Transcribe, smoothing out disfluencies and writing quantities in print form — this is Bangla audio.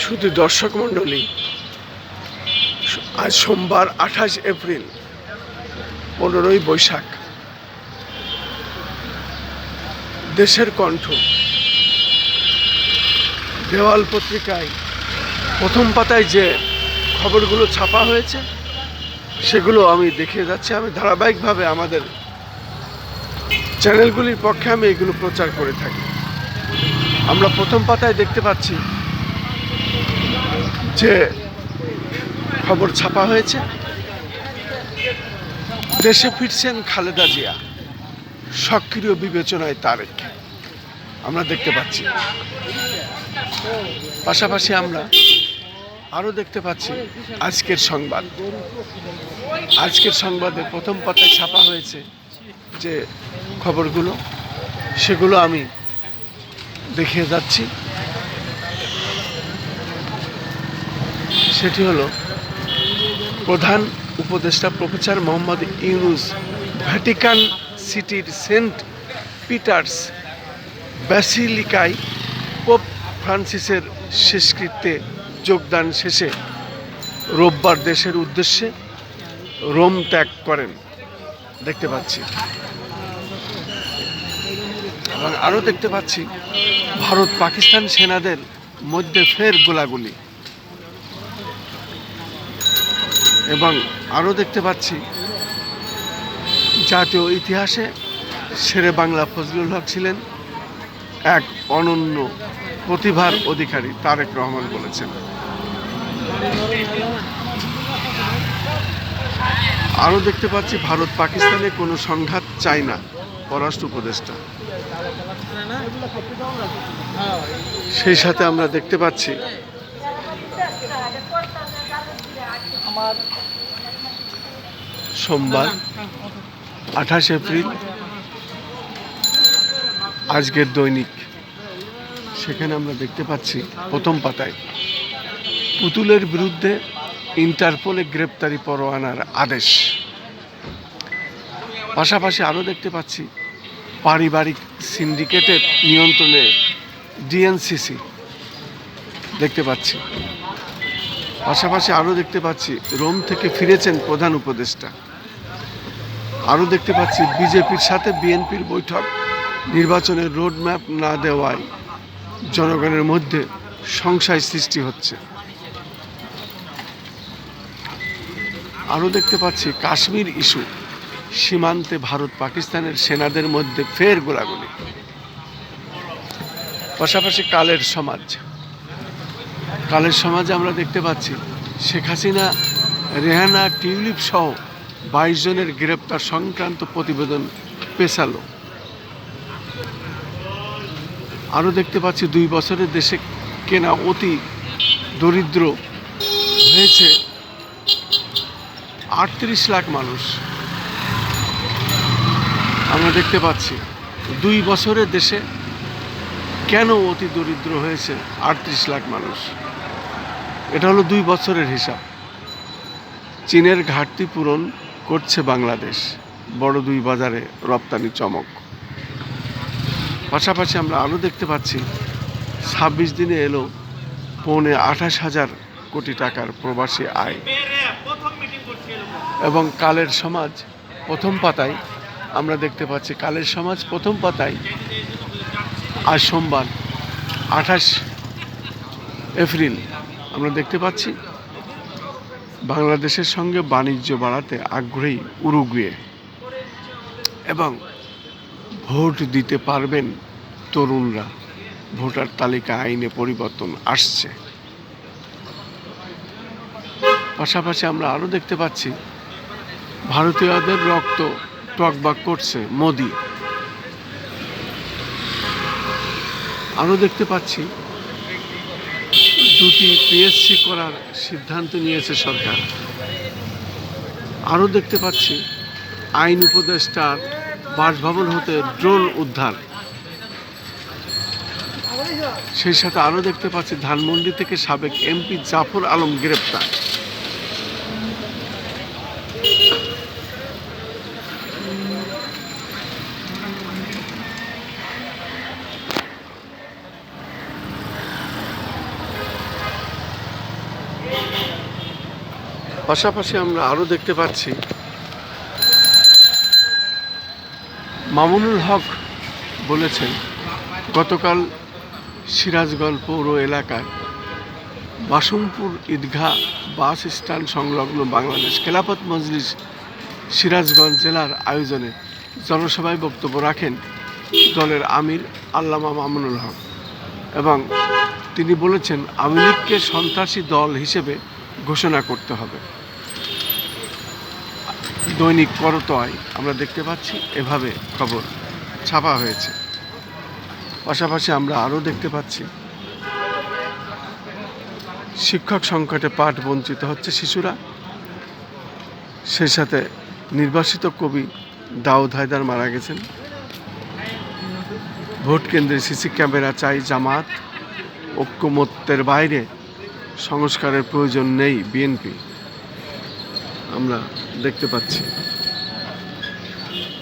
শুধু দর্শক মণ্ডলী, আজ সোমবার 28 এপ্রিল, 15ই বৈশাখ। দেশের কণ্ঠ দেওয়াল পত্রিকায় প্রথম পাতায় যে খবরগুলো ছাপা হয়েছে সেগুলো আমি দেখিয়ে যাচ্ছি। আমি ধারাবাহিকভাবে আমাদের চ্যানেলগুলির পক্ষে আমি এগুলো প্রচার করে থাকি। আমরা প্রথম পাতায় দেখতে পাচ্ছি যে খবর ছাপা হয়েছে, দেশে ফিরছেন খালেদা জিয়া, সক্রিয় বিবেচনায় তারেক। আমরা দেখতে পাচ্ছি, পাশাপাশি আমরা আরও দেখতে পাচ্ছি আজকের সংবাদ। আজকের সংবাদে প্রথম পাতায় ছাপা হয়েছে যে খবরগুলো, সেগুলো আমি দেখিয়ে যাচ্ছি। সেটি হলো, প্রধান উপদেষ্টা প্রফেসর মোহাম্মদ ইউনূস ভ্যাটিকান সিটির সেন্ট পিটার্স ব্যাসিলিকায় পোপ ফ্রান্সিসের শেষকৃত্যে যোগদান শেষে রোববার দেশের উদ্দেশ্যে রোম ত্যাগ করেন। দেখতে পাচ্ছি, এবং আরও দেখতে পাচ্ছি ভারত পাকিস্তান সেনাদের মধ্যে ফের গোলাগুলি, এবং আরও দেখতে পাচ্ছি জাতীয় ইতিহাসে শেরে বাংলা ফজলুল হক ছিলেন এক অনন্য প্রতিভার অধিকারী, তারেক রহমান বলেছেন। আরও দেখতে পাচ্ছি ভারত পাকিস্তানে কোনো সংঘাত চায় না, পররাষ্ট্র উপদেষ্টা। সেই সাথে আমরা দেখতে পাচ্ছি সোমবার 28 এপ্রিল আজকের দৈনিক, সেখানে আমরা দেখতে পাচ্ছি প্রথম পাতায় পুতুলের বিরুদ্ধে ইন্টারপোলে গ্রেপ্তারি পরোয়ানার আদেশ। পাশাপাশি আরও দেখতে পাচ্ছি পারিবারিক সিন্ডিকেটের নিয়ন্ত্রণে ডিএনসিসি দেখতে পাচ্ছি। পাশাপাশি আরও দেখতে পাচ্ছি রোম থেকে ফিরেছেন প্রধান উপদেষ্টা। আরও দেখতে পাচ্ছি বিজেপির সাথে বিএনপির বৈঠক, নির্বাচনের রোডম্যাপ না দেওয়ায় জনগণের মধ্যে সংশয় সৃষ্টি হচ্ছে। আরও দেখতে পাচ্ছি কাশ্মীর ইস্যু, সীমান্তে ভারত পাকিস্তানের সেনাদের মধ্যে ফের গোলাগুলি। পাশাপাশি কালের সমাজে আমরা দেখতে পাচ্ছি শেখ হাসিনা, রেহানা, টিউলিপ সহ 22 জনের গ্রেপ্তার সংক্রান্ত প্রতিবেদন পেছালো। আরও দেখতে পাচ্ছি 2 বছরের দেশে কেনা অতি দরিদ্র হয়েছে 38 লাখ মানুষ। আমরা দেখতে পাচ্ছি 2 বছরের দেশে কেন অতি দরিদ্র হয়েছে 38 লাখ মানুষ। এটা হলো 2 বছরের হিসাব। চীনের ঘাটতি পূরণ করছে বাংলাদেশ, বড় 2 বাজারে রপ্তানি চমক। পাশাপাশি আমরা আরও দেখতে পাচ্ছি 26 দিনে এলো 28,000 কোটি টাকার প্রবাসী আয়। এবং কালের সমাজ প্রথম পাতায় আমরা দেখতে পাচ্ছি, কালের সমাজ প্রথম পাতায় আজ সোমবার 28 এপ্রিল আমরা দেখতে পাচ্ছি বাংলাদেশের সঙ্গে বাণিজ্য বাড়াতে আগ্রহী উরুগুয়ে, এবং ভোট দিতে পারবেন তরুণরা, ভোটার তালিকা আইনে পরিবর্তন আসছে। পাশাপাশি আমরা আরও দেখতে পাচ্ছি ভারতীয়দের রক্ত টকবাক করছে মোদি। আরও দেখতে পাচ্ছি 2টি পিএসসি করার সিদ্ধান্ত নিয়েছে সরকার। আরও দেখতে পাচ্ছি আইন উপদেষ্টার বাসভবন হতে ড্রোন উদ্ধার। সেই সাথে আরও দেখতে পাচ্ছি ধানমন্ডি থেকে সাবেক এমপি জাফর আলম গ্রেপ্তার। পাশাপাশি আমরা আরও দেখতে পাচ্ছি মামুনুল হক বলেছেন গতকাল সিরাজগঞ্জ পৌর এলাকার বাসুমপুর ঈদগাহ বাস স্ট্যান্ড সংলগ্ন বাংলাদেশ খেলাফত মজলিস সিরাজগঞ্জ জেলার আয়োজনে জনসভায় বক্তব্য রাখেন দলের আমির আল্লামা মামুনুল হক এবং তিনি বলেছেন আওয়ামী লীগকে সন্ত্রাসী দল হিসেবে ঘোষণা করতে হবে। দৈনিক করতোয়ায় আমরা দেখতে পাচ্ছি এভাবে খবর ছাপা হয়েছে। পাশাপাশি আমরা আরও দেখতে পাচ্ছি শিক্ষক সংকটে পাঠ বঞ্চিত হচ্ছে শিশুরা, সেই সাথে নির্বাসিত কবি দাউদ হায়দার মারা গেছেন। ভোট কেন্দ্রে সিসি ক্যামেরা চাই জামাত, ঐক্যমত্যের বাইরে সংস্কারের প্রয়োজন নেই বিএনপি আমরা দেখতে পাচ্ছি।